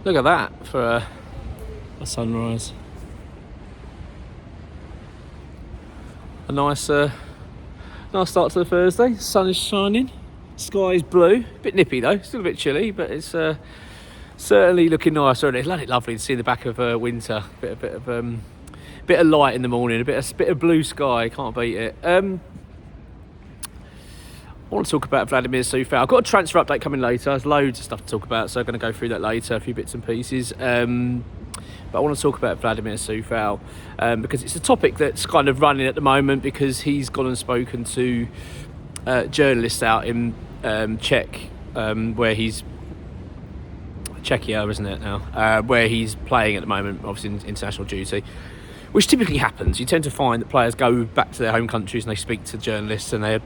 Look at that for a sunrise. A nice start to the Thursday. Sun is shining, sky is blue. A bit nippy though, still a bit chilly, but it's certainly looking nice. It's lovely to see the back of winter. Bit of light in the morning, a bit of blue sky. Can't beat it. I want to talk about Vladimir Coufal. I've got a transfer update coming later. There's loads of stuff to talk about, so I'm going to go through that later, a few bits and pieces. But I want to talk about Vladimir Coufal because it's a topic that's kind of running at the moment, because he's gone and spoken to journalists out in Czech, where he's Czechia, isn't it now? Where he's playing at the moment, obviously in international duty. Which typically happens. You tend to find that players go back to their home countries and they speak to journalists, and the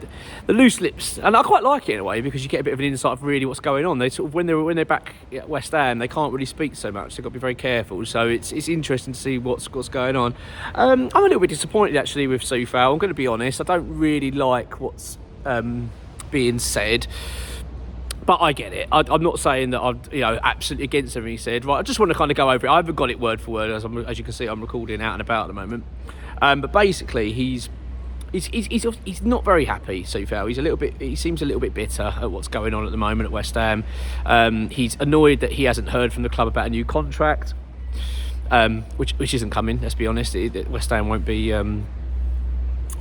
loose lips. And I quite like it in a way, because you get a bit of an insight of really what's going on. They sort of when they're back at West Ham, they can't really speak so much. They've got to be very careful. So it's interesting to see what's going on. I'm a little bit disappointed actually with Coufal. I'm going to be honest. I don't really like what's being said. But I get it. I'm not saying that I'm, absolutely against everything he said. Right, I just want to kind of go over it. I haven't got it word for word, as you can see. I'm recording out and about at the moment. But basically, he's not very happy. Coufal. He seems a little bit bitter at what's going on at the moment at West Ham. He's annoyed that he hasn't heard from the club about a new contract, which isn't coming. Let's be honest. West Ham won't be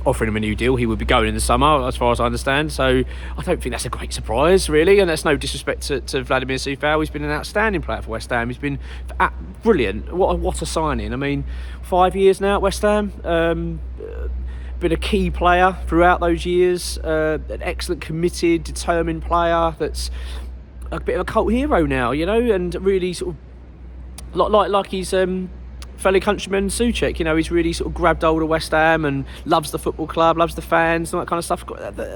offering him a new deal. He would be going in the summer, as far as I understand. So I don't think that's a great surprise, really. And that's no disrespect to Vladimir Coufal. He's been an outstanding player for West Ham. He's been brilliant. What a signing. I mean, 5 years now at West Ham. Been a key player throughout those years. An excellent, committed, determined player that's a bit of a cult hero now, and really sort of like he's fellow countryman Souček, he's really sort of grabbed hold of West Ham and loves the football club, loves the fans and all that kind of stuff.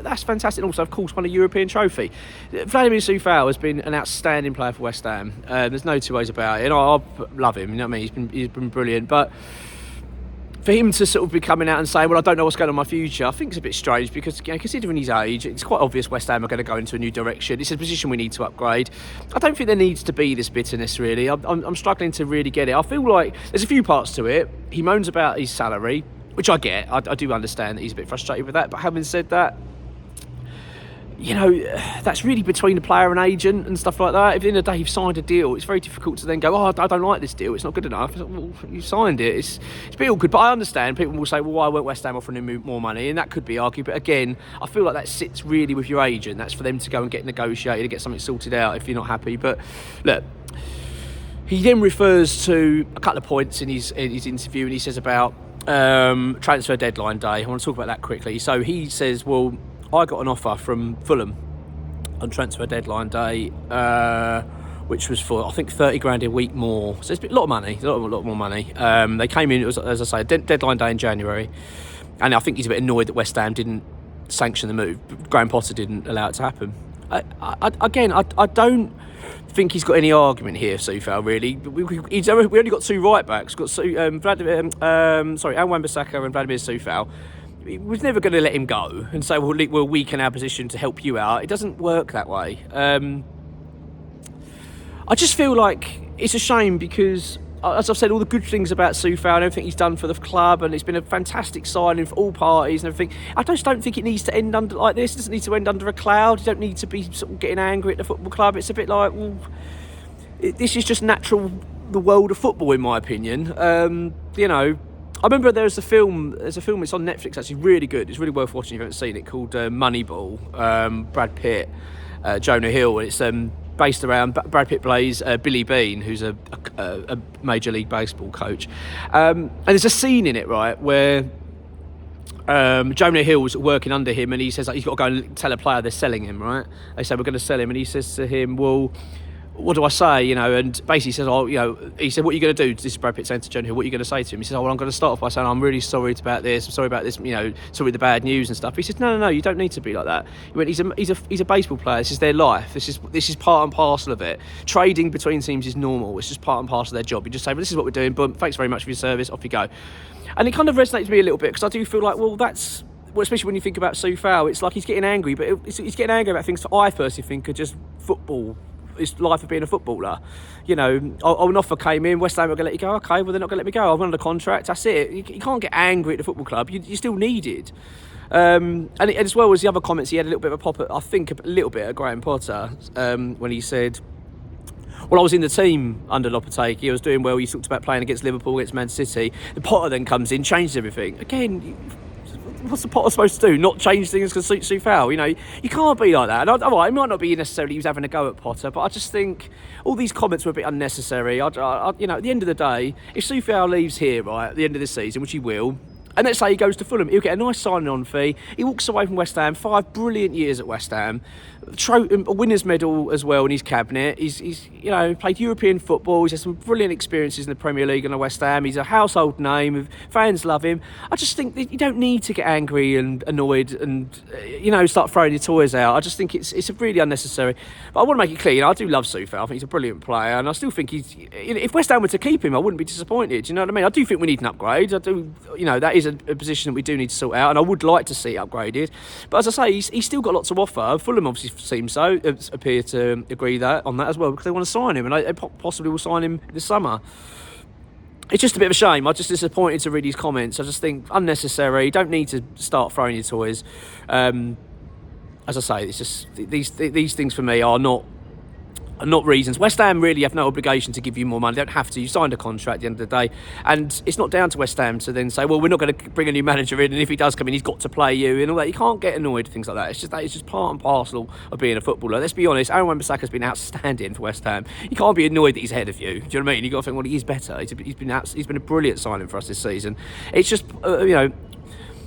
That's fantastic. And also, of course, won a European trophy. Vladimir Coufal has been an outstanding player for West Ham. There's no two ways about it. I love him. You know what I mean? He's been brilliant. But for him to sort of be coming out and saying, well, I don't know what's going on in my future, I think it's a bit strange, because considering his age, it's quite obvious West Ham are going to go into a new direction. It's a position we need to upgrade. I don't think there needs to be this bitterness, really. I'm struggling to really get it. I feel like there's a few parts to it. He moans about his salary, which I get. I do understand that he's a bit frustrated with that. But having said that, that's really between the player and agent and stuff like that. If at the end of the day you've signed a deal, it's very difficult to then go, I don't like this deal, it's not good enough. Well, you signed it. It's a bit awkward, but I understand. People will say, well, why weren't West Ham offering him more money? And that could be argued, but again, I feel like that sits really with your agent. That's for them to go and get negotiated and get something sorted out if you're not happy. But look, he then refers to a couple of points in his interview, and he says about transfer deadline day. I want to talk about that quickly. So he says, well, I got an offer from Fulham on transfer deadline day, which was for, I think, 30 grand a week more. So it's a lot of money, a lot more money. They came in, it was, as I say, deadline day in January. And I think he's a bit annoyed that West Ham didn't sanction the move. Graham Potter didn't allow it to happen. I don't think he's got any argument here, Coufal, really. We only got two right-backs. We've got Al Wan-Bissaka and Vladimir Coufal. He was never going to let him go and say, we'll weaken our position to help you out. It doesn't work that way. I just feel like it's a shame, because, as I've said, all the good things about Coufal and everything he's done for the club, and it's been a fantastic signing for all parties and everything. I just don't think it needs to end under like this. It doesn't need to end under a cloud. You don't need to be sort of getting angry at the football club. It's a bit like, this is just natural, the world of football, in my opinion. I remember there's a film, it's on Netflix, actually, really good. It's really worth watching if you haven't seen it, called Moneyball. Brad Pitt, Jonah Hill. It's based around, Brad Pitt plays Billy Bean, who's a Major League Baseball coach. And there's a scene in it, right, where Jonah Hill's working under him, and he says, he's got to go and tell a player they're selling him, right? They say, we're going to sell him. And he says to him, well, what do I say? And basically says, he said, what are you going to do? This is Brad Pitt saying to Jonah Hill, what are you going to say to him? He says, I'm going to start off by saying, I'm really sorry about this. I'm sorry about this, sorry with the bad news and stuff. He says, no, you don't need to be like that. He went, he's a baseball player. This is their life. This is part and parcel of it. Trading between teams is normal. It's just part and parcel of their job. You just say, well, this is what we're doing. Boom, thanks very much for your service. Off you go. And it kind of resonates with me a little bit, because I do feel like, especially when you think about Coufal, it's like he's getting angry, but he's getting angry about things that I personally think are just football it's life of being a footballer. You know, an offer came in, West Ham were going to let you go. Okay, well, they're not going to let me go. I've won the contract. That's it. You can't get angry at the football club. You're still needed. And as well as the other comments, he had a little bit of a pop at, I think, a little bit at Graham Potter when he said, well, I was in the team under Lopetegui. I was doing well. He talked about playing against Liverpool, against Man City. The Potter then comes in, changes everything. Again, what's the Potter supposed to do? Not change things because suit COUFAL? You know, you can't be like that. And it might not be necessarily he was having a go at Potter, but I just think all these comments were a bit unnecessary. You know, at the end of the day, if COUFAL leaves here, right, at the end of the season, which he will, and let's say he goes to Fulham, he'll get a nice signing-on fee. He walks away from West Ham, 5 brilliant years at West Ham, a winner's medal as well in his cabinet. He's you know, played European football. He's had some brilliant experiences in the Premier League and at West Ham. He's a household name. Fans love him. I just think that you don't need to get angry and annoyed and, you know, start throwing your toys out. I just think it's really unnecessary. But I want to make it clear, you know, I do love COUFAL. I think he's a brilliant player, and I still think if West Ham were to keep him, I wouldn't be disappointed. You know what I mean? I do think we need an upgrade. I do, you know, that is a position that we do need to sort out, and I would like to see it upgraded. But as I say, he's still got lots to offer. Fulham obviously seems so, appear to agree on that as well, because they want to sign him, and they possibly will sign him this summer. It's just a bit of a shame. I'm just disappointed to read his comments. I just think unnecessary. Don't need to start throwing your toys. As I say, it's just these things for me are not reasons. West Ham really have no obligation to give you more money. They don't have to. You signed a contract at the end of the day, and it's not down to West Ham to then say, well, we're not going to bring a new manager in, and if he does come in, he's got to play you and all that. You can't get annoyed at things like that. It's just part and parcel of being a footballer. Let's be honest, Aaron Wan-Bissaka's been outstanding for West Ham. You can't be annoyed that he's ahead of you. Do you know what I mean? You've got to think, well, he is better. He's been a brilliant signing for us this season. It's just, you know,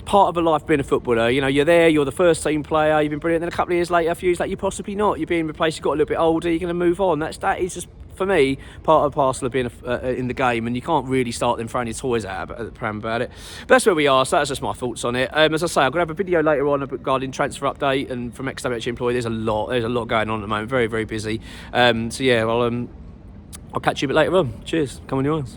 part of a life being a footballer. You know, you're there, you're the first team player, you've been brilliant, then a couple of years later, a few years later, you're possibly not. You're being replaced, you've got a little bit older, you're going to move on. That is just, for me, part and parcel of being in the game, and you can't really start them throwing your toys out at the pram about it. But that's where we are, so that's just my thoughts on it. As I say, I'm going to have a video later on regarding transfer update, and from ex-WH employee, there's a lot going on at the moment, very, very busy. So yeah, I'll catch you a bit later on. Cheers, come on your eyes.